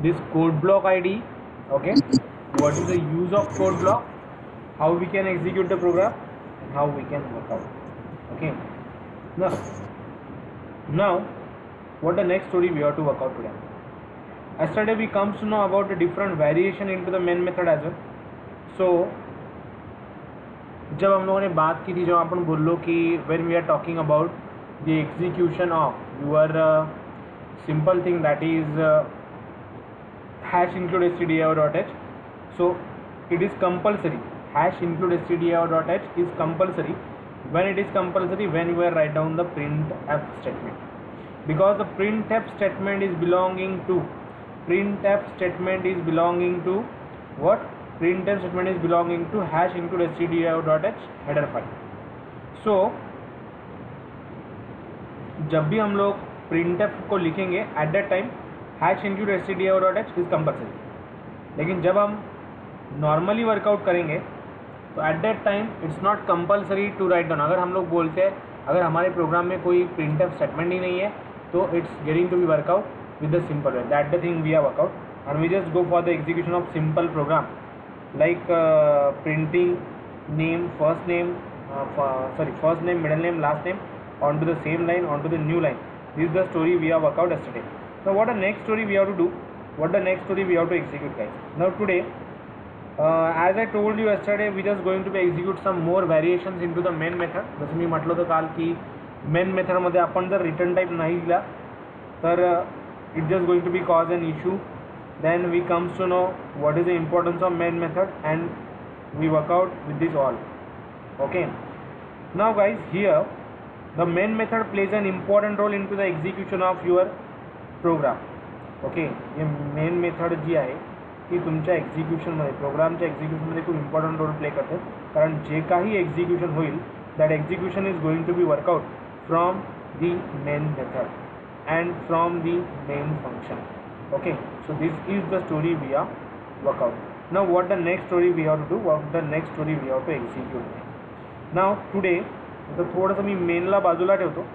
this code block ID. Okay, what is the use of code block, how we can execute the program, and how we can work out. Okay, now what the next story we have to work out today. Yesterday we comes to know about the different variation into the main method as well. So जब हम लोगों ने बात की थी, जब अपन बोलो कि when we are talking about the execution of your simple thing, that is hash include stdio.h. so it is compulsory, hash include stdio.h is compulsory. When it is compulsory, when you write down the printf statement, because the printf statement is belonging to what? Printf statement is belonging to hash include stdio.h header file. So जब भी हम लोग printf को लिखेंगे at that time hash include stdio.h is compulsory. लेकिन जब हम normally workout करेंगे तो at that time it's not compulsory to write down. अगर हम लोग बोलते हैं, अगर हमारे प्रोग्राम में कोई printf स्टेटमेंट ही नहीं है, तो it's getting to be workout with the simple way. That the thing we are workout and we just go for the execution of simple program like printing name, first name, middle name, last name onto the same line, onto the new line. This is the story we have worked out yesterday. Now what the next story we have to do, what the next story we have to execute, guys. Now today, as I told you yesterday, we just going to be execute some more variations into the main method. जसं मी म्हटलं होतं काल की main method मध्ये आपण जर return type नाही दिला तर it just going to be cause an issue. Then we comes to know what is the importance of main method and we work out with this all. Okay, now guys, here the main method plays an important role into the execution of your program. Okay, ये main method जी आहे ती तुमच्या एक्झिक्युशनमध्ये, प्रोग्रामच्या एक्झिक्युशनमध्ये खूप important role play करते. कारण जे काही execution होईल that execution is going to be workout from the main method and from the main function. Okay, so this is the story we are work out. Now what the next story we have to do, what the next story we have to execute. Now today तर थोडंसं मी मेनला बाजूला ठेवतो.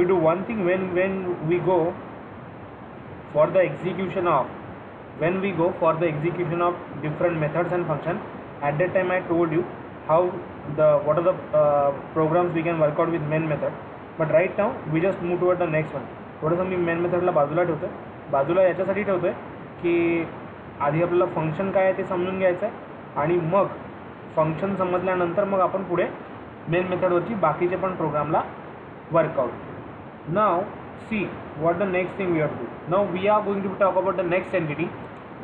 We do one thing when we go for the execution of, when we go for the execution of different methods and functions. At that time I told you how what are the programs we can work out with main method. But right now we just move toward the next one. थोडंसं मी main मेथडला बाजूला ठेवतो आहे. बाजूला याच्यासाठी ठेवतो आहे की आधी आपल्याला फंक्शन काय आहे ते समजून घ्यायचं आहे आणि मग फंक्शन समजल्यानंतर मग आपण पुढे मेन मेथडवरची बाकीचे पण प्रोग्रामला workout. Now see what the next thing we have to do. Now we are going to talk about the next entity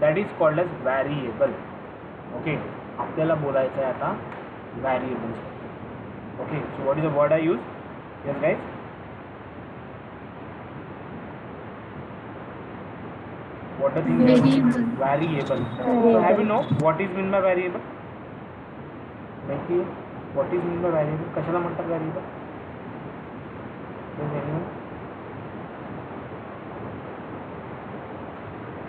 that is called as variable. Okay, आपल्याला बोलायचं आहे आता variables. Okay, so what is the word I use. Yes guys, what the thing is variable. So have you know what is mean by variable? माहिती आहे what is mean by variable? कशाला म्हणतात variable? Does anyone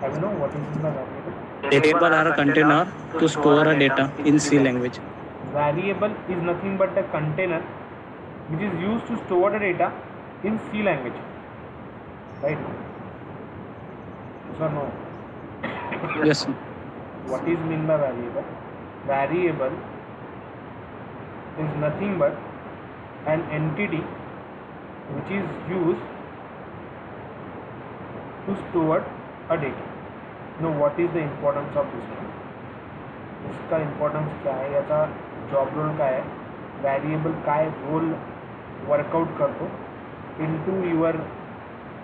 have you know what is mean by variable? Variable are a container to store a data in C language. Variable is nothing but a container which is used to store the data in C language, right? So no. Yes. What is mean by variable? Variable is nothing but an entity which is used to store a data. Now what is the importance of this one? इसका importance क्या है, याचा job role काय है, variable काय role workout करतो into your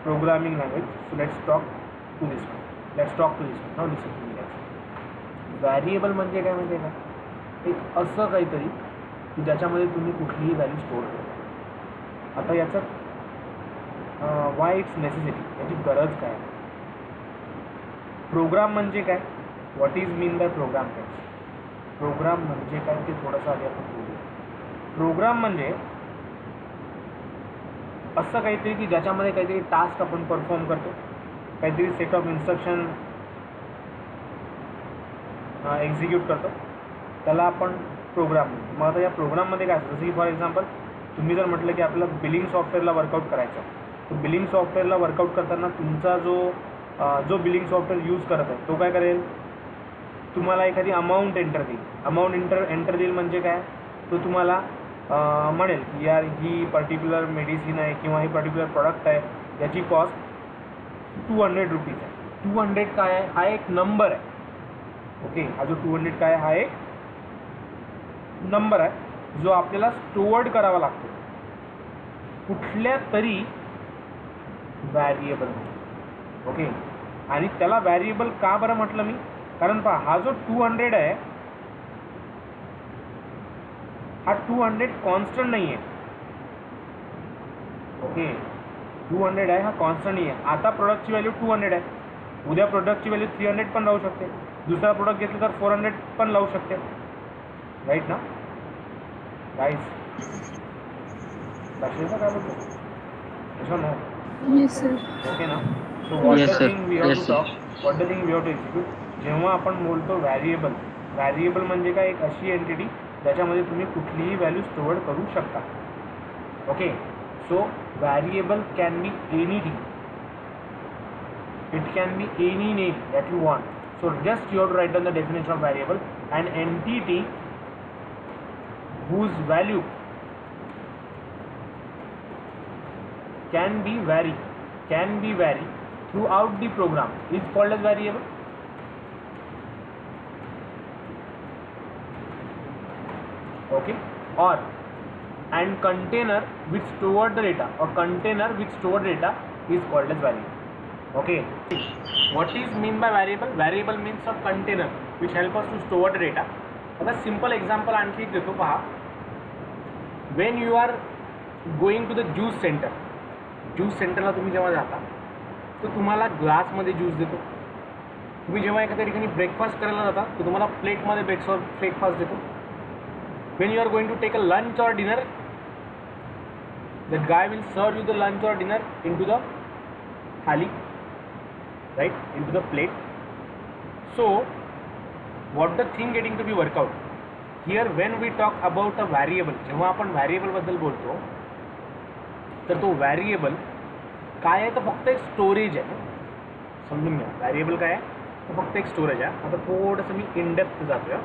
programming language. So let's talk to this one. Now listen to me guys. Variable म्हणजे काय माहिती आहे का, एक असं काहीतरी की ज्याच्यामध्ये तुम्ही कुठलीही व्हॅल्यू स्टोअर करता. आता याचं वाय इट्स नेसेसिटी, याची गरज काय. प्रोग्राम म्हणजे काय, what is mean by program. Program म्हणजे काय ते थोडंसं आधी आपण बोलूया. प्रोग्राम म्हणजे असं काहीतरी की ज्याच्यामध्ये काहीतरी टास्क आपण परफॉर्म करतो, काहीतरी सेट ऑफ इन्स्ट्रक्शन एक्झिक्यूट करतो, त्याला आपण प्रोग्राम. मग आता या प्रोग्राममध्ये काय असतं, जसं की फॉर एक्झाम्पल तुम्ही जर म्हटलं की आपल्याला बिलिंग सॉफ्टवेअरला वर्कआउट करायचं, तर बिलिंग सॉफ्टवेअरला वर्कआउट करताना तुमचा जो जो बिलिंग सॉफ्टवेअर यूज करत आहे तो काय करेल, तुम्हाला एखादी अमाऊंट एंटर देईल. अमाऊंट एंटर देईल म्हणजे काय, तो तुम्हाला म्हणेल की यार ही पर्टिक्युलर मेडिसिन आहे किंवा ही पर्टिक्युलर प्रॉडक्ट आहे, याची कॉस्ट 200 रुपीज आहे. 200 काय आहे, हा एक नंबर आहे. ओके, हा जो 200 काय आहे, हा एक नंबर आहे जो आपल्याला स्टोअर्ड करावा लागतो कुठल्या तरी व्हॅरिएबल. ओके, आणि त्याला व्हॅरिएबल का बरं म्हटलं मी, कारण पहा हा जो 200 आहे हा 200 कॉन्स्टंट नाही आहे. ओके, 200 आहे हा कॉन्स्टंट नाही आहे. आता प्रोडक्टची व्हॅल्यू 200 आहे, उद्या प्रोडक्टची व्हॅल्यू 300 पण राहू शकते, दुसरा प्रोडक्ट घेतलं तर 400 पण राहू शकते. राईट ना गाईज? लक्षात काय बोलतो असं नो? Yes, sir. ओके ना. So what Yes, the sir. Thing we have Yes, to sir. Talk, what the thing we have to execute. जेव्हा आपण बोलतो व्हॅरिएबल, व्हॅरिएबल म्हणजे काय, एक अशी एंटिटी ज्याच्यामध्ये तुम्ही कुठलीही व्हॅल्यू स्टोअर करू शकता. Okay, so variable can be anything, it can be any name that you want. So just you have to write down the definition of variable: an entity whose value can be vary throughout the program is called as variable. Okay, or and container which stored the data, or container which stored data is called as variable. Okay, what is mean by variable? Variable means a container which help us to store the data. आता simple example आणखी एक देतो पहा. when you are going to the juice center, juice सेंटरला तुम्ही जेव्हा जाता तर तुम्हाला ग्लासमध्ये ज्यूस देतो. तुम्ही जेव्हा एखाद्या ठिकाणी ब्रेकफास्ट करायला जाता तर तुम्हाला प्लेटमध्ये ब्रेकफास्ट देतो. when you are going to take a lunch or dinner, that guy will serve you the lunch or dinner into the thali, right, into the plate. So what the thing getting to be work out here when we talk about a variable, जेव्हा आपण variable बद्दल बोलतो तर तो variable काय आहे, तर फक्त एक स्टोरेज आहे. समजून घ्या, व्हॅरिएबल काय आहे, तर फक्त एक स्टोरेज आहे. आता थोडंसं मी इन डेप्थ जातोय.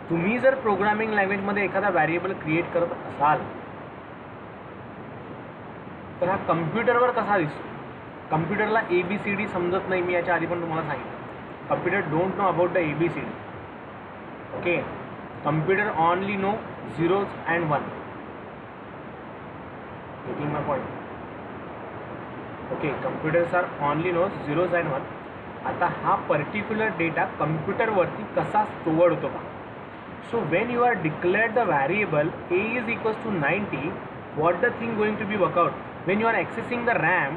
तुम्ही जर प्रोग्रामिंग लँग्वेजमध्ये एखादा व्हॅरिएबल क्रिएट करत असाल तर हा कम्प्युटरवर कसा दिसतो. कम्प्युटरला ABCD समजत नाही, मी याच्या आधी पण तुम्हाला सांगितलं. Computer don't know about the ABCD. Okay, computer only know zeros and one. Getting my point? Okay, computers are only knows zeros and one. आता हा पर्टिक्युलर डेटा कम्प्युटरवरती कसा स्टोअर्ड होतो का. So when you are declared the variable a is equals to 90, what the thing going to be work out? When you are accessing the RAM,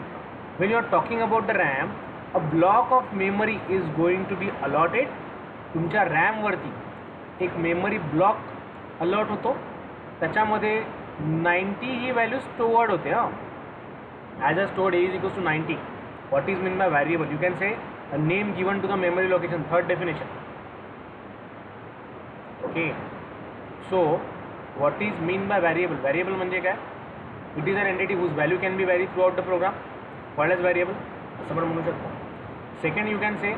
when you are talking about the RAM, a block of memory is going to be allotted. तुमच्या RAM वरती एक memory block allot होतो, त्याच्यामध्ये 90 ही value stored होते. As a stored a is equals to 90. What is meant by variable? You can say a name given to the memory location. Third definition. Okay, so what is mean by variable? Variable म्हणजे काय, it is an entity whose value can be vary throughout the program, called as variable, असं पण म्हणू शकतो. Second, you can say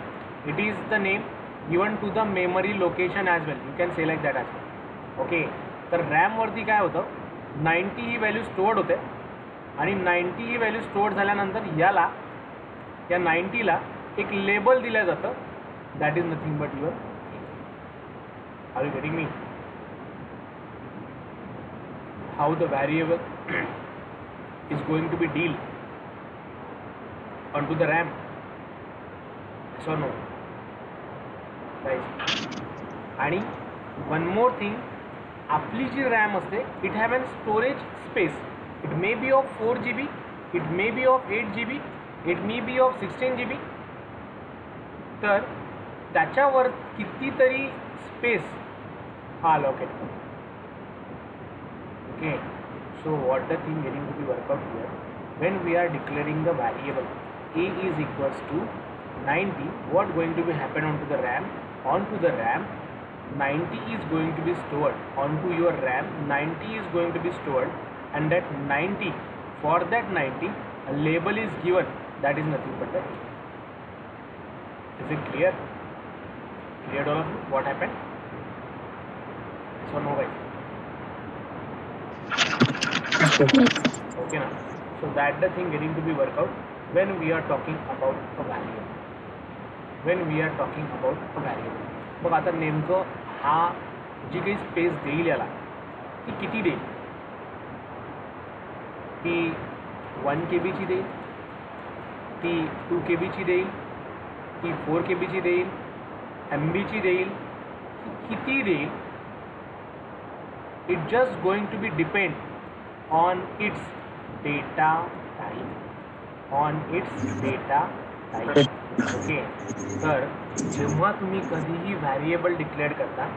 it is the name given to the memory location as well. You can say like that as well. Okay, तर RAM वरती काय होतं, 90 ही value stored होते आणि 90 ही व्हॅल्यू स्टोअर्ड झाल्यानंतर या 90ला एक लेबल दिलं जातं, that is nothing but your. Are you getting me? How the variable is going to be deal onto the RAM, yes or no guys? आणि one more thing, आपली जी RAM असते, it have an storage space. It may be of 4 GB, it may be of 8 GB, it may be of 16 GB. तर त्याच्यावर कितीतरी space हा allocate करतो. Okay, so what the thing getting to be worked out here, when we are declaring the variable a is equals to 90, what going to be happen onto the RAM? Onto the RAM, 90 is going to be stored onto your RAM. 90 is going to be stored, and that 90, for that 90 a label is given, that is nothing but the a. Is it clear? Clear all of you? What happened? So no guys. Okay now. So that the thing getting to be worked out when we are talking about a variable. When we are talking about a variable. मग आता नेमकं हा जी काही space देईल याला ती किती देईल? ती 1 KB ची देईल, ती 2 KB ची देईल, ती 4 KB ची देईल, MB ची देईल, किती देईल? It just going to be depend on its data type. On its data type. Okay. तर जेव्हा तुम्ही कधीही व्हॅरिएबल डिक्लेअर करता,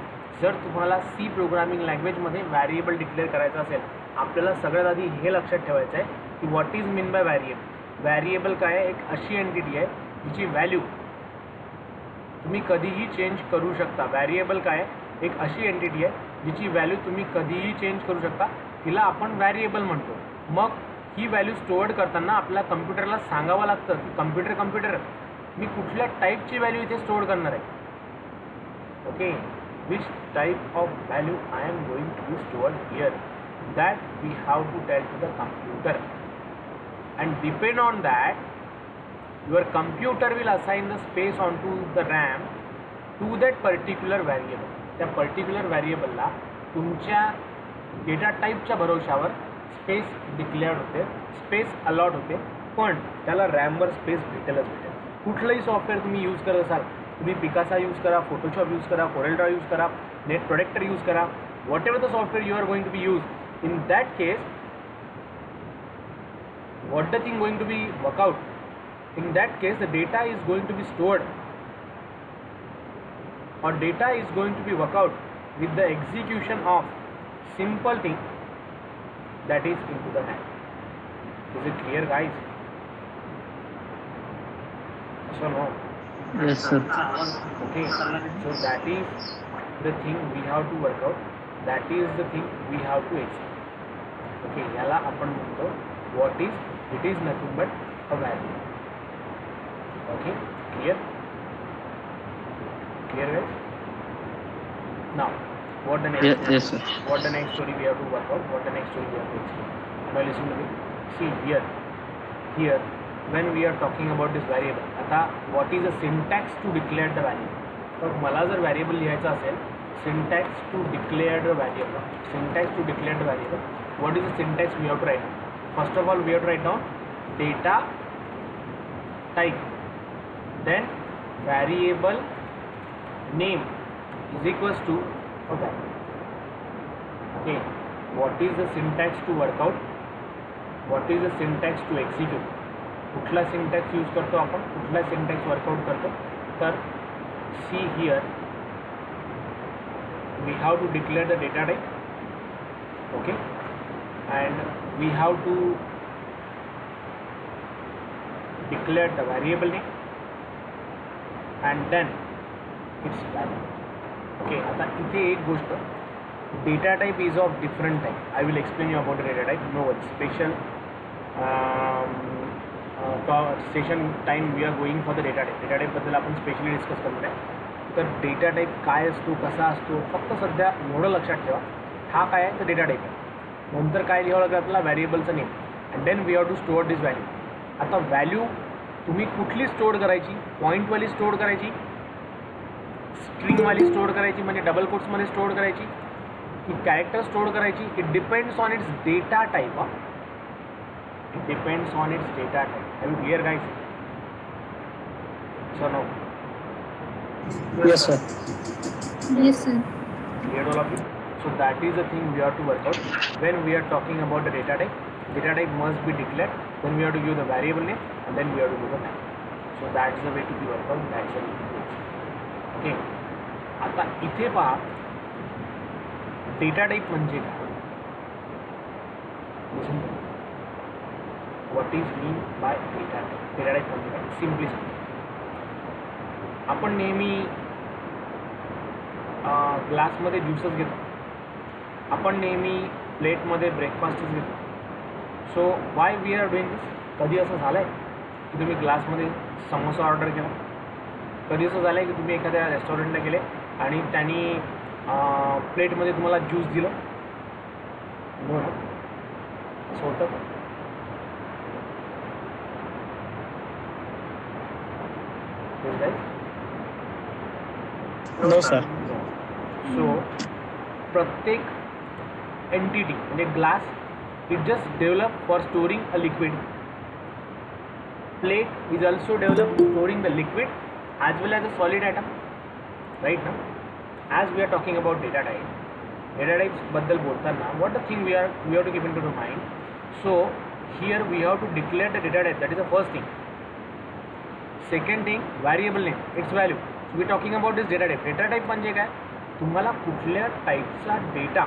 जर तुम्हाला सी प्रोग्रामिंग लँग्वेजमध्ये व्हॅरिएबल डिक्लेअर करायचं असेल, आपल्याला सगळ्यात आधी हे लक्षात ठेवायचं आहे की what is mean bye variable. Variable काय आहे? एक अशी एंटिटी आहे जिची व्हॅल्यू तुम्ही कधीही चेंज करू शकता. व्हॅरिएबल काय आहे? एक अशी एंटिटी आहे जिची व्हॅल्यू तुम्ही कधीही चेंज करू शकता, तिला आपण व्हॅरिएबल म्हणतो. मग ही व्हॅल्यू स्टोअर करताना आपल्या कम्प्युटरला सांगावं लागतं की कम्प्युटर मी कुठल्या टाईपची व्हॅल्यू इथे स्टोअर करणार आहे. Okay, which type of value I am going to store here, that we have to tell to the computer, and depend on that your computer will assign the space on to the RAM to that particular variable. त्या particular व्हॅरिएबलला तुमच्या data टाईपच्या भरोशावर space declared होते, space allot होते, पण त्याला रॅमवर space भेटेलच भेटेल. कुठलंही सॉफ्टवेअर तुम्ही यूज करत असाल, तुम्ही पिकासा यूज करा, फोटोशॉप यूज करा, कोरेल ड्रॉ यूज करा, नेट प्रोडक्टर यूज करा, whatever the software you are going to be use, in that case what the thing going to be work out? In that case the data is going to be stored, or data is going to be work out with the execution of simple thing that is into the RAM. Is it clear guys? So no. Yes sir. Okay, so that is the thing we have to work out, that is the thing we have to execute. Okay, याला आपण म्हणतो what is, it is nothing but a value. Okay, clear? Clear guys? Now what the next Yes sir. what the next story we have to work out, what the next story we have to execute. Now listen to me. See here when we are talking about this variable, आता what is the syntax to declare the variable. तर मला जर variable लिहायचं असेल, syntax to declare the variable, syntax to declare the variable, what is the syntax we have to write? First of all we have to write down data type, then variable name is equals to a value. Okay, what is the syntax to work out, what is the syntax to execute? कुठला syntax use करतो आपण, कुठला syntax work out करतो? तर see here we have to declare the data type. Okay, and we have to declare the variable name and then its value. Okay, आता इथे एक गोष्ट, data type is of different type. I will explain you about data type. No one special session time we are going for the data type. Data टाईपबद्दल आपण specially discuss करणार आहे. तर data type काय असतो, कसा असतो, फक्त सध्या एवढं लक्षात ठेवा, हा काय आहे तर डेटा टाईप आहे. नंतर काय लिहावं लागेल आपल्याला, व्हॅरिएबलचं name, and then we have to store this value. आता व्हॅल्यू तुम्ही कुठली स्टोअर करायची, पॉईंटवाली स्टोअर करायची, स्ट्रिंगवाली स्टोअर करायची म्हणजे डबल कोट्समध्ये स्टोअर करायची, की कॅरेक्टर स्टोअर करायची, it depends on it's data type. It depends on its data type. Are you clear guys? So no. Yes sir. Yes sir. Clear all of you? So that is the thing we have to work out when we are talking about the data type. Data type must be declared, then we have to give the variable name, and then we have to give the value. So that's the way to be worked out, that's the way to do it. Okay, आता इथे पहा data type म्हणजे काय. Listen to me. What is mean by data type? Data type म्हणजे काय? Simply आपण नेहमी ग्लासमध्ये ज्यूसच घेतो, आपण नेहमी प्लेटमध्ये ब्रेकफास्टच घेतो. So why we are doing this? कधी असं झालं आहे की तुम्ही ग्लासमध्ये समोसा ऑर्डर केला? कधी असं झालं आहे की तुम्ही एखाद्या रेस्टॉरंटला गेले आणि त्यांनी प्लेटमध्ये तुम्हाला ज्यूस दिलं? हो ना, असं होतं का? Yes, guys? No, sir. सो प्रत्येक एंटिटी म्हणजे glass it just develop for storing a liquid. Plate is also develop storing the liquid as well as a solid atom, right? Now as we are talking about data types बद्दल बोलताना what the thing we have to keep into the mind. So here we have to declare the data type, that is the first thing. Second thing, variable name, its value. So we are talking about this data type. Data type म्हणजे काय? तुम्हाला कुठल्या टाईपचा data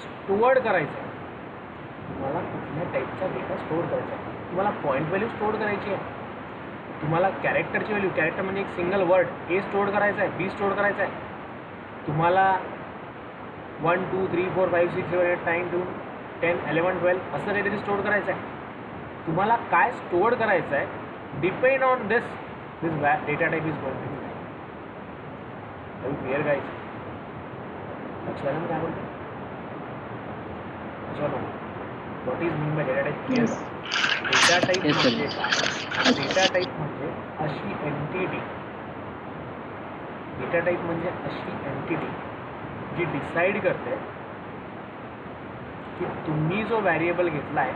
store करायचा आहे, तुम्हाला कुठल्या टाईपचा data store करायचा आहे. तुम्हाला पॉईंट व्हॅल्यू स्टोअर करायची आहे, तुम्हाला कॅरेक्टरची व्हॅल्यू, कॅरेक्टर म्हणजे एक सिंगल वर्ड, ए स्टोअर करायचा आहे, बी स्टोअर करायचा आहे, तुम्हाला 1 2 3 4 5 6 7 8 9 2 10 11 12 असं काहीतरी स्टोअर करायचं आहे. तुम्हाला काय स्टोअर करायचं आहे depend on this data type is going to be. Are you clear guys? लक्षात आलं काय बोलतो? चलो, what is mean by data type? Clear? Data type म्हणजे काय? डेटा टाईप म्हणजे अशी एंटिटी, डेटा टाईप म्हणजे अशी एंटिटी जी डिसाईड करते की तुम्ही जो व्हॅरिएबल घेतला आहे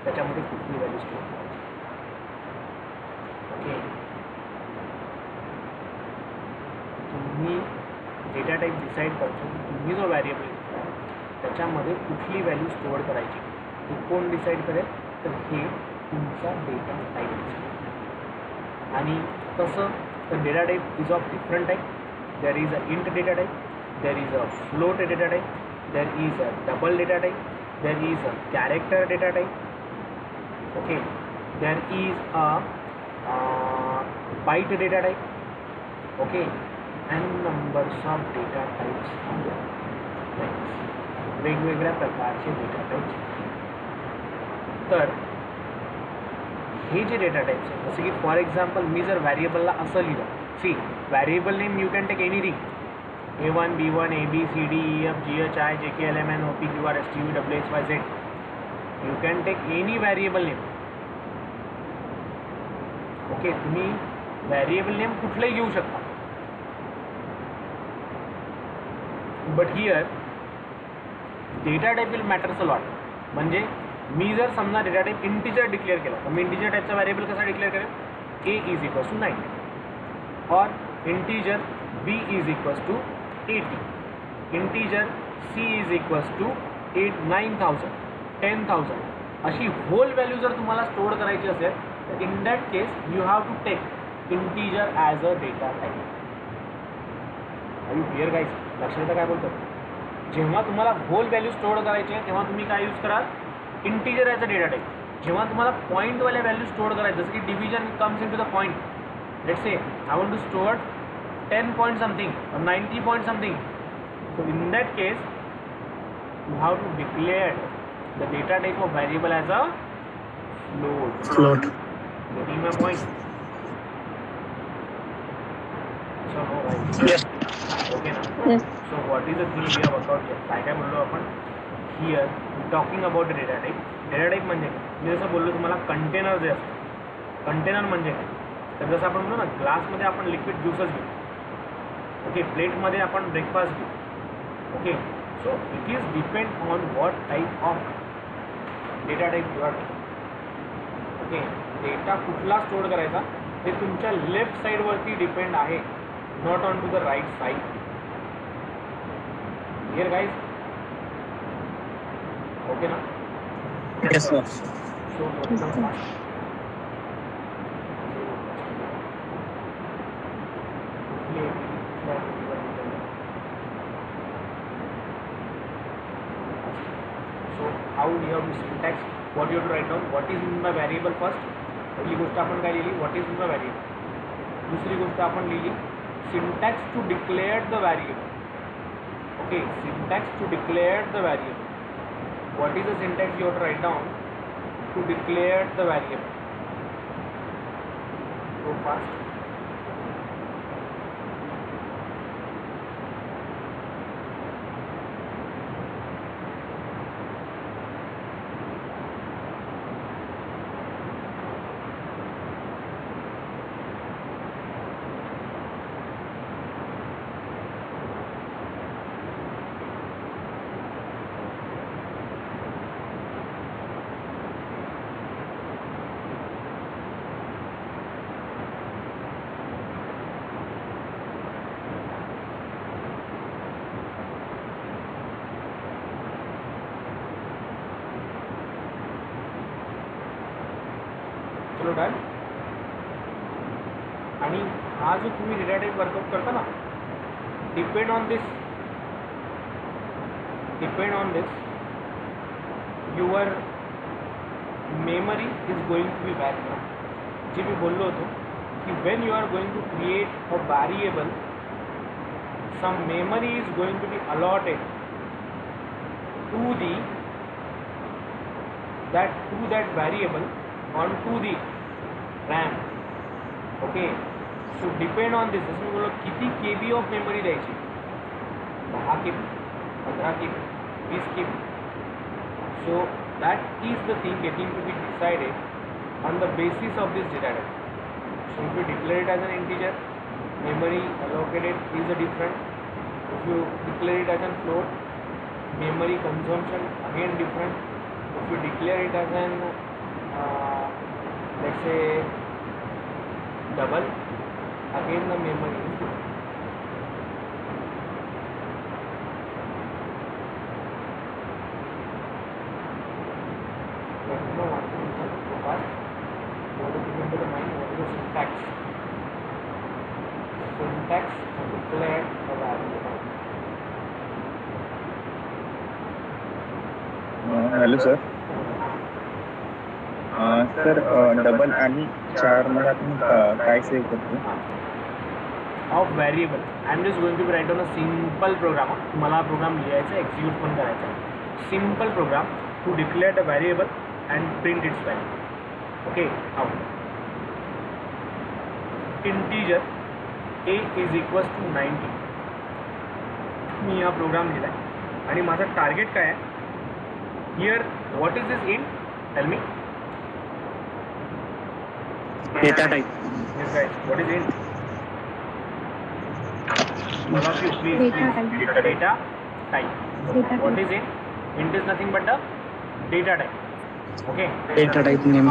त्याच्यामध्ये कुठली व्हॅल्यू स्टोअर करायची. ओके, तुम्ही डेटा टाईप डिसाईड करतो की तुम्ही जो व्हॅरिएबल घेतला आहे त्याच्यामध्ये कुठली व्हॅल्यू स्टोअर करायची. हे कोण डिसाईड करेल? तर हे तुमचा डेटा टाईप डिसाईड. आणि कसं? तर data type is of different type. There is a int data type, there is a float data type, there is a double data type, there is a character data type. Okay, there is a byte data type. Okay, and numbers of data types. वेगवेगळ्या प्रकारचे data types. तर हे जे data types आहेत, जसं की for example मी जर व्हॅरिएबलला असं लिहिलं, see variable name you can take anything, A1 B1 A B C D E F G H I J K L M N O P Q R S T U W X Y Z. You can take any variable name. Okay, तुम्ही variable name कुठलंही घेऊ शकता. But here data type will matters a lot. म्हणजे मी जर समजा data type integer declare केला तर मी इंटिजर टाईपचा व्हॅरिएबल कसा डिक्लेअर करेल? A इज इक्वल्स टू 90 और integer B is equals to 80, integer C is equals to 9000 10,000. अशी होल व्हॅल्यू जर तुम्हाला स्टोअर करायची असेल तर in that case you have to take integer as a data type. Are you clear guys? लक्षात येतं काय बोलतो? जेव्हा तुम्हाला होल व्हॅल्यू स्टोअर करायची आहे तेव्हा तुम्ही काय यूज कराल? Integer as a data type. जेव्हा तुम्हाला पॉईंटवाल्या व्हॅल्यू स्टोअर करायचं, जसं की division comes in to the point, let's say I want to store 10 point something or 90 point something. So in that case you have to declare the data type of variable as a float. Getting my point? So no, right? Yes. Okay now? Yes. So what is the thing we have worked out here? काय बोललो आपण? Here talking about the data type. Data type म्हणजे मी जसं बोललो तुम्हाला container जे असतं, container म्हणजे काय? तर जसं आपण म्हणलो ना, ग्लासमध्ये आपण लिक्विड ज्यूसच घेऊ. ओके, प्लेटमध्ये आपण ब्रेकफास्ट घेऊ. Okay, so it is depend on what type of data type you are. Okay, data कुठला स्टोअर करायचा हे तुमच्या लेफ्ट साईडवरती डिपेंड आहे, not on to the right side. Clear guys? Okay ना? Yes, sir. So how we have to syntax, what you have to write down, what is mean by variable first. पहिली गोष्ट आपण काय लिहिली? what is mean by variable. दुसरी गोष्ट आपण लिहिली syntax to declare the variable. okay, syntax to declare the variable. what is the syntax you have to write down to declare the variable? Go fast. Done. आणि हा जो तुम्ही data type work out करता ना, depend on this your memory is going to be value. जे मी बोललो होतो की when you are going to create a variable, some memory is going to be allotted to that variable onto the RAM. Okay, so depend on this. जसं मी बोललो किती KB of memory द्यायची, 10 KB, 15 KB, 20 KB. So that is the thing getting to be decided on the basis of this data type. So if you declare it as an integer, memory allocated is a different. If you declare it as a float, memory consumption again different. If you declare it as an let's say double, again the memory is different. Let me know what is the past. What is the mind? What is the syntax? Syntax and declare a variable. Hello sir. Sir double आणि 4 मध्ये आपण काय save करतो? Of variable. I am just going to write on a simple program. तुम्हाला हा program लिहायचा, execute पण करायचा. Simple program to declare the variable and print its value. Okay, how integer a is equals to 90. मी हा प्रोग्राम लिहिला आहे आणि माझं टार्गेट काय आहे? Here what is this int? Tell me. Data type. Yes guys, what is int? All of you please. Data type. Data type. Data What type. is int? Int is nothing but the data type. Okay. Data type name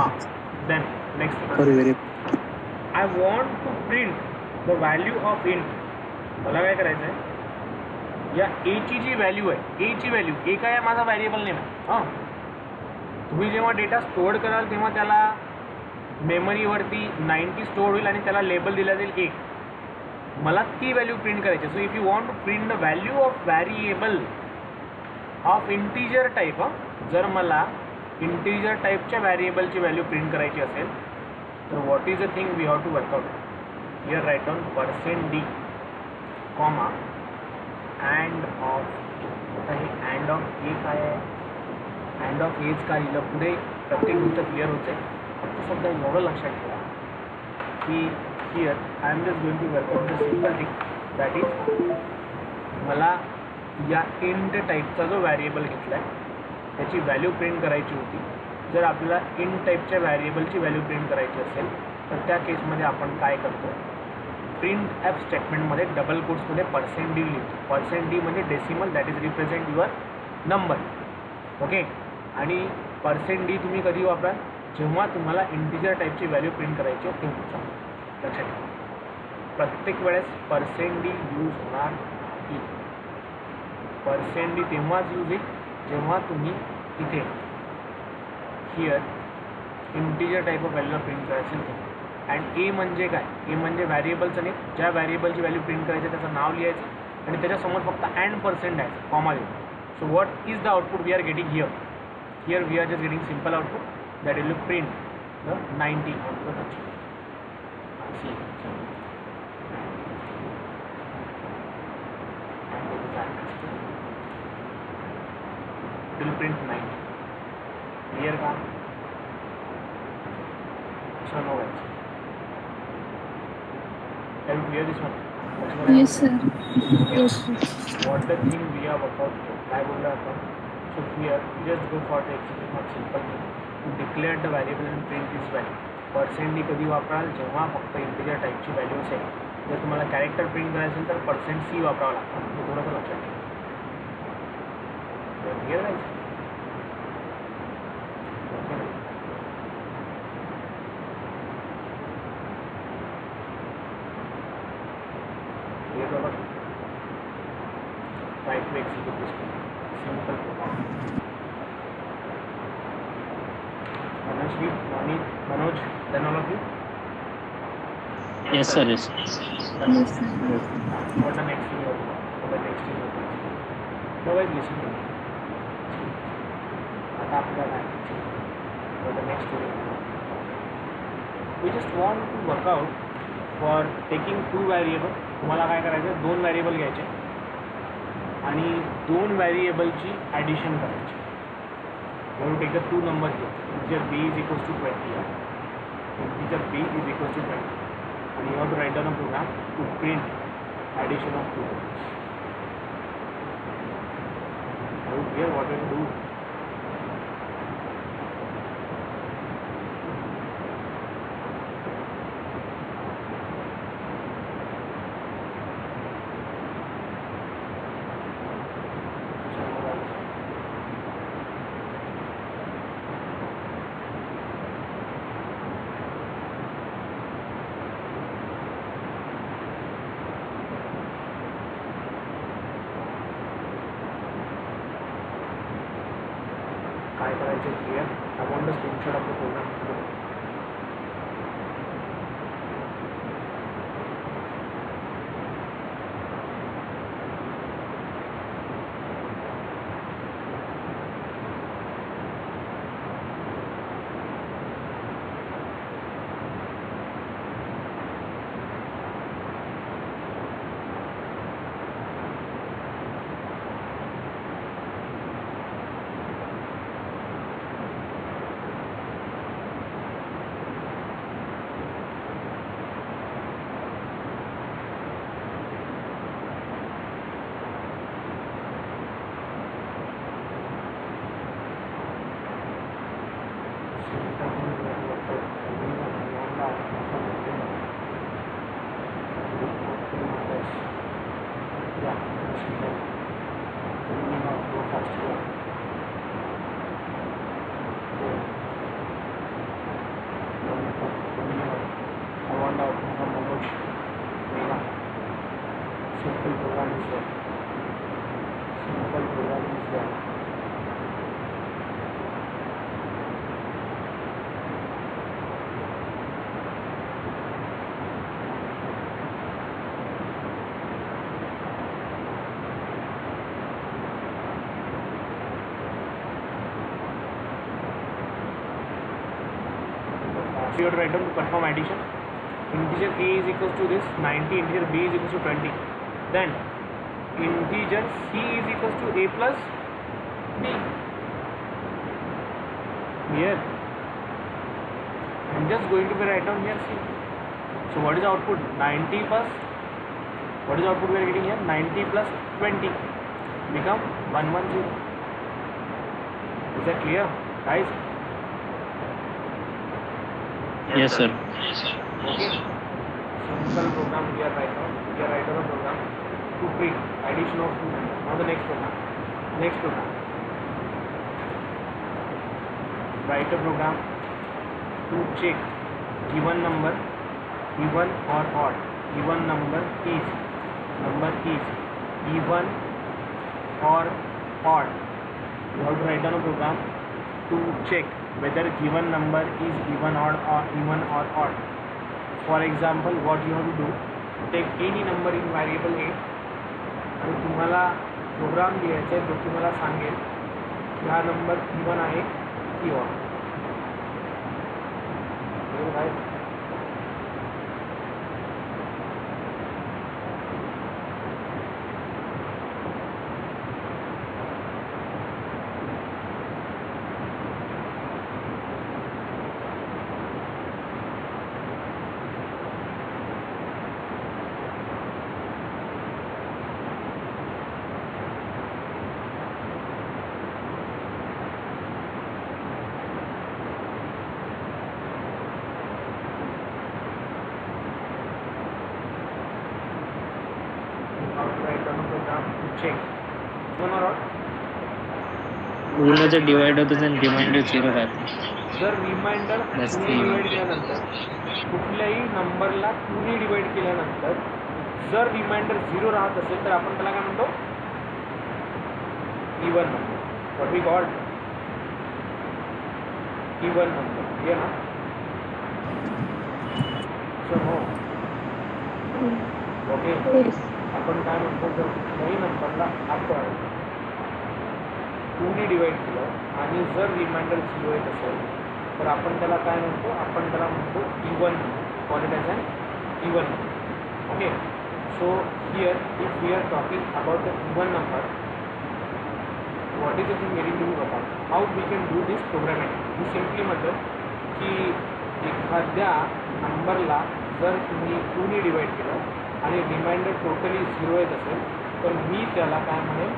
Then next thing. For variable. I want to print the value of int. मला काय करायचं आहे? या a ची जी value आहे, a ची value, a काय आहे? माझा व्हॅरिएबल नेम आहे. हां, तुम्ही जेव्हा डेटा स्टोअर कराल तेव्हा त्याला मेमरीवरती 90 स्टोअर होईल आणि त्याला लेबल दिला जाईल 1. मला ती व्हॅल्यू प्रिंट करायची. So if you want to print the value of variable of integer type, जर मला इंटीजर टाईपच्या व्हॅरिएबलची व्हॅल्यू प्रिंट करायची असेल तर what is the thing we have to work out? Here write on %d comma and of. आता हे and of ए काय आहे? अँड ऑफ एज का लिहिलं, पुढे प्रत्येक गोष्ट क्लिअर होते. फक्त सध्या एवढं लक्षात ठेवा की here I am just going to work out the simple thing that is, मला या इंट टाईपचा जो व्हॅरिएबल घेतला आहे त्याची व्हॅल्यू प्रिंट करायची होती. जर आपल्याला इंट टाईपच्या व्हॅरिएबलची व्हॅल्यू प्रिंट करायची असेल तर त्या केसमध्ये आपण काय करतो? प्रिंट ॲप स्टेटमेंटमध्ये डबल कोट्समध्ये %d लिहितो. %d म्हणजे decimal, that is represent your number. Okay, आणि %d तुम्ही कधी वापरा? जेव्हा तुम्हाला इंटीजर टाईपची व्हॅल्यू प्रिंट करायची आहे तेव्हा. लक्षात ठेवा, प्रत्येक वेळेस %d यूज होणार नाही. %d तेव्हाच यूज होईल जेव्हा तुम्ही इथे हिअर इंटीजर टाईप ऑफ व्हॅल्यूला प्रिंट करायचं असेल. अँड ए म्हणजे काय? ए म्हणजे व्हॅरिएबलचं नाही, ज्या व्हॅरिएबलची व्हॅल्यू प्रिंट करायची त्याचं नाव लिहायचं आणि त्याच्यासमोर फक्त अँड % द्यायचं, कॉमा लिहायचं. So what is the output we are getting here? Here we are just getting simple output that will print the 90 on the touch. See, and this is that. It will print 90. Clear का? So no worries. Can you clear this one? Yes, sir. Yes, sir. What the thing we have about? I will have. So here, just go for the execution of simple thing. Declare the variable and print this value. %d कधी वापराल? जेव्हा फक्त integer टाईपची value असेल. जर तुम्हाला character print करायचं असेल तर %c वापरावं लागतं. हे थोडंसं लक्षात ठेवा. क्लिअर आहे? क्लिअर बाबा? Try to execute this simple program. Manashri, Mani, Manoj, then all of you. Yes, sir. Yes. Yes, sir. What the next thing you want? What the next thing you want? Otherwise, listen to me. What the next thing you want? We just want to work out for taking two variable. तुम्हाला काय करायचं, दोन variable घ्यायचे आणि दोन व्हेरिएबलची addition करायची. You take the two number here. Integer b is equals to 20. Integer b is equals to 20 and you have to write down a program to print addition of two numbers. Are you clear what you do? काय करायचं clear. I want the screenshot of the program. Simple program is there. So you have to write down to perform addition. Integer a is equals to this 90, integer b is equals to 20. Then integer c is equals to a plus b. Here I'm just going to write down here c. So what is the output? 90 plus, what is the output we are getting here? 90 plus 20 become 110. Is that clear, guys? Yes, sir. Okay. Simple program we are right now. We are writing a program to print addition of two numbers. Now the next program. Write a program to check given number, even or odd. Given number is even or odd. You have to write down a program to check whether given number is even or odd. For example, what you have to do, take any number in variable a आणि तुम्हाला programme लिहायचा आहे जो तुम्हाला सांगेल की हा number even आहे की ऑड. पूर्ण जर डिवाइड होतं तर रिमाइंडर 0 राहते. जर रिमाइंडर डिवाइड केल्यानंतर कुठल्याही नंबरला 2 डिवाइड केल्यानंतर जर रिमाइंडर 0 राहत असेल तर आपण त्याला काय म्हणतो? Even number. What we called even number. ये ना सो हो ओके Yes. आपण काय म्हणतो जर कुठल्याही नंबरला आपण 2ने डिवाइड केलं आणि जर रिमाइंडर 0 येत असेल तर आपण त्याला काय म्हणतो आपण त्याला म्हणतो even call it as an even okay so here if we are talking about the even number what is the thing very new about how we can do this programmatic मी सिम्पली म्हणतो की एखाद्या नंबरला जर तुम्ही 2ने divide केलं आणि reminder totally 0 येत असेल तर मी त्याला काय म्हणेल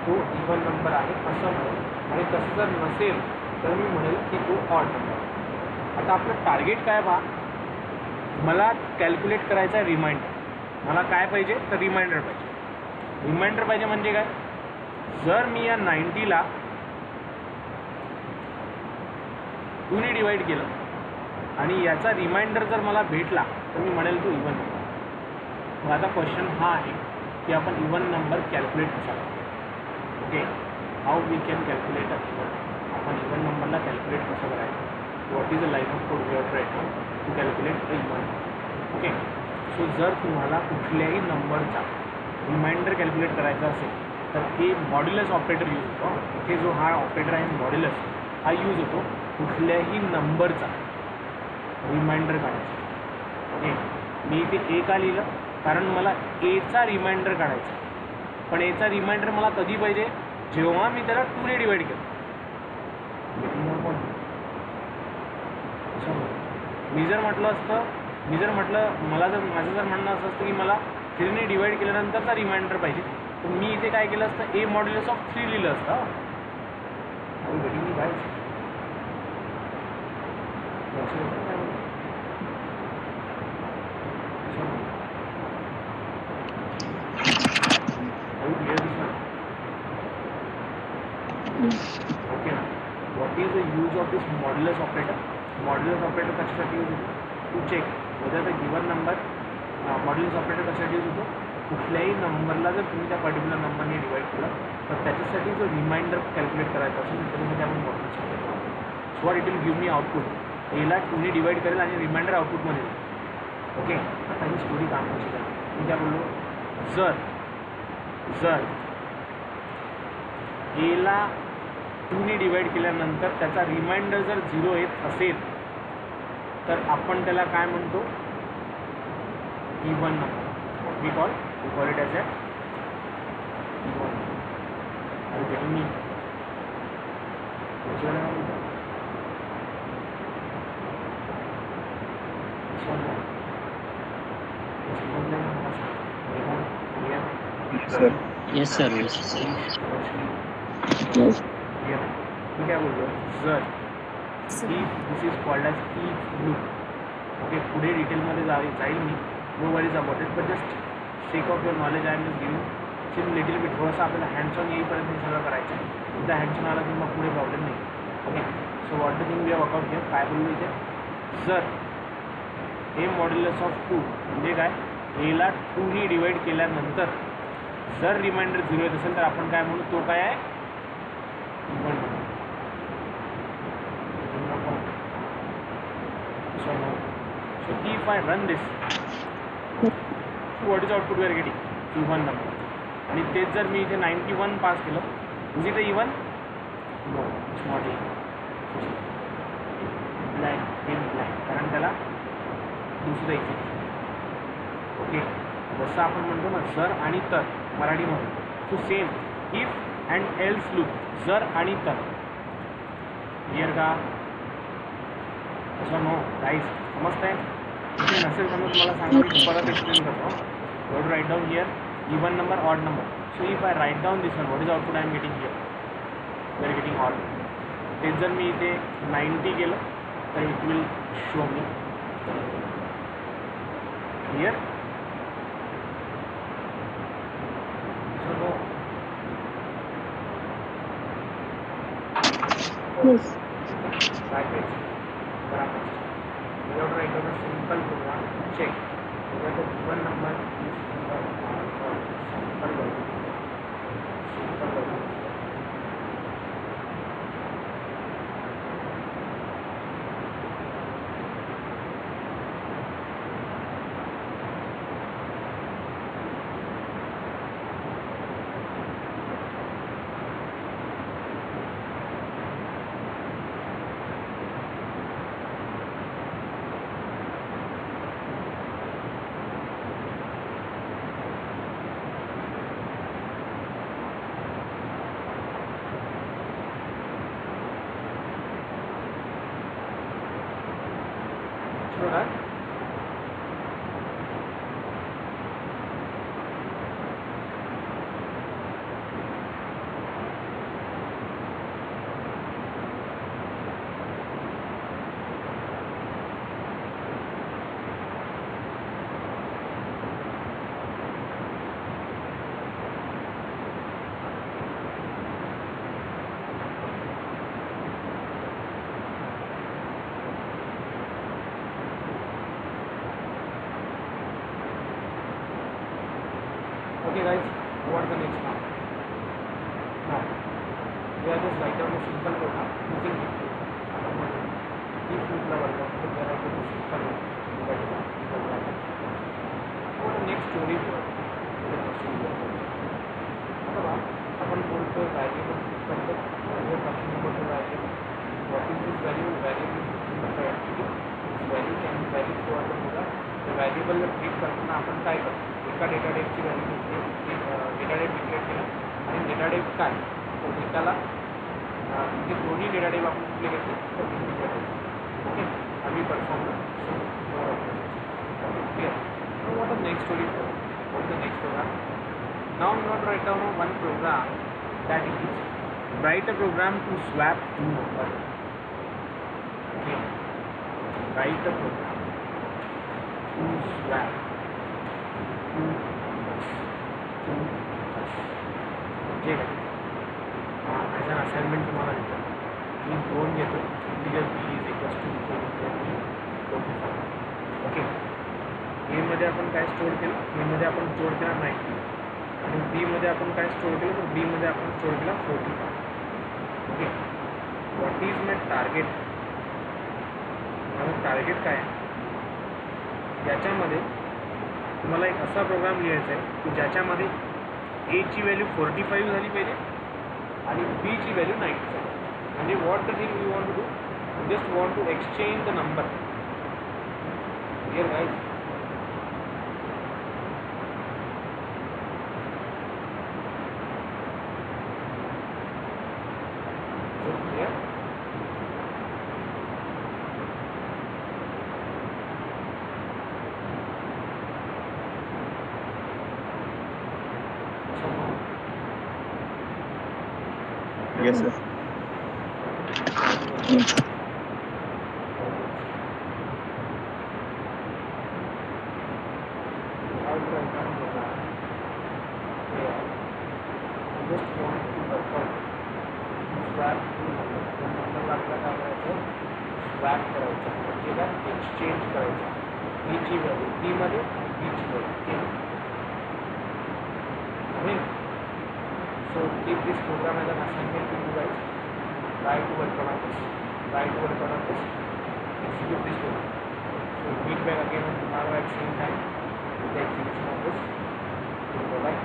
तो इवन नंबर आहे असं म्हणेल आणि तसं जर नसेल तर मी म्हणेल की तो ऑड नंबर आता आपलं टार्गेट काय बा मला कॅल्क्युलेट करायचा आहे रिमाइंडर मला काय पाहिजे तर रिमाइंडर पाहिजे म्हणजे काय जर मी या 90ला 2ने डिवाइड केलं आणि याचा रिमाइंडर जर मला भेटला तर मी म्हणेल तो इवन नंबर मग आता क्वेश्चन हा आहे की आपण इवन नंबर कॅल्क्युलेट कसा करतो okay how we can calculate a even आपण इवन नंबरला कॅल्क्युलेट कसं करायचं what is a line of code we are try to calculate a even okay so जर तुम्हाला कुठल्याही नंबरचा रिमाइंडर कॅल्क्युलेट करायचा असेल तर हे मॉड्युलस ऑपरेटर यूज होतो इथे जो हा ऑपरेटर आहे मॉड्युलस हा यूज होतो कुठल्याही नंबरचा रिमाइंडर काढायचा ओके मी इथे ए का लिहिलं कारण मला एचा रिमाइंडर काढायचा पण एचा रिमाइंडर मला कधी पाहिजे जेव्हा मी त्याला 2ने डिवाइड केलं मी जर म्हटलं मला जर माझं जर म्हणणं असं असतं की मला 3ने डिवाइड केल्यानंतरचा रिमाइंडर पाहिजे तर मी इथे काय केलं असतं ए मॉड्युलस ऑफ 3 लिहिलं असतं ओके ना what is the use of this modulus operator कशासाठी यूज होतो to check whether the given number modulus operator कशासाठी यूज होतो कुठल्याही नंबरला जर तुम्ही त्या पर्टिक्युलर नंबरने डिवाइड केलं तर त्याच्यासाठी जो रिमाइंडर कॅल्क्युलेट करायचा असेल त्याच्यासाठी आपण मॉड्युलस ऑपरेटर वापरतो so what it will give me output एला 2ने डिवाइड करेल आणि रिमाइंडर आउटपुटमध्ये देईल ओके आता ही स्टोरी काम कशी करेल मी काय बोललो जर एला 2ने डिवाइड केल्यानंतर त्याचा रिमाइंडर जर 0 येत असेल तर आपण त्याला काय म्हणतो even number we call it as even मी sir Yes, sir. Yes. Yes. मी काय बोललो जर this is called as if loop okay पुढे डिटेलमध्ये जाईल मी no worries about it but just sake of your knowledge I am just giving some little bit थोडंसं आपल्याला हँड्स ऑन येईपर्यंत हे सगळं करायचं आहे एकदा हँड्स ऑन आला की मग पुढे प्रॉब्लेम नाही okay so what the thing we have work out केलं काय बोललो इथे जर ए मॉड्युलस ऑफ 2 म्हणजे काय एला 2ने डिवाइड केल्यानंतर जर रिमाइंडर 0 येत असेल तर आपण काय म्हणू तो काय आहे even number so if I run this so what is output we are getting even number आणि तेच जर मी इथे 91 पास केलं is it even no it's not even blank in blank कारण त्याला दुसरं इथे ओके जसं आपण म्हणतो ना जर आणि तर मराठीमध्ये so same if and else loop जर आणि तर क्लिअर का असं नो गाईज समजतं आहे ते नसेल समज तुम्हाला सांगा मी परत एक्सप्लेन करतो you write down here even number odd number so if I write down this one what is output I am getting here we are getting odd तेच जर मी इथे 90 केलं तर it will show me here so no Yes. package parameters. We have to write down a simple program to check whether the given number is simple or simple value. Simple value. Okay guys, what's the next now? Now, we are just write down a simple program using if loop. If loop la workout तो there are two simple program. और next story मतलब अपन बोलते हैं variable content variable content बोलते हैं variable what is this variable variable value can value throughout the program variable treat करताना आपण काय करतो एका डेटा टाइपची व्हॅल्यू डेटा टाइप डिक्लेअर केला आणि डेटा टाइप काय तो एकाला ते दोन्ही डेटा टाइप आपण कुठले घेतले तर डेटा टाइप ओके आम्ही perform clear no what the next story what the next program now I'm going to write down one program that is write a program to swap two numbers okay write a program to swap two numbers ठीक है as an assignment तुम्हाला देतो मी दोन घेतो integer b is equals to 45 okay a मध्ये आपण काय store केलं a मध्ये आपण स्टोअर केला 90 आणि बी मध्ये आपण काय स्टोअर केलं तर बी मध्ये आपण स्टोअर केला 45 okay what is my target माझं टार्गेट काय आहे याच्यामध्ये तुम्हाला एक असा प्रोग्राम लिहायचा आहे की ज्याच्यामध्ये ए ची व्हॅल्यू 45 झाली पाहिजे आणि बी ची व्हॅल्यू 90 झाली म्हणजे what the thing you want to do just want to exchange the number here guys Yes, sir. Exchange करायचं बीची व्हॅल्यू बी मध्ये बीची value so keep this program as an assignment to you guys. Try to work on this. Execute this program. So meet back again tomorrow at same time with the execution of this. Bye bye.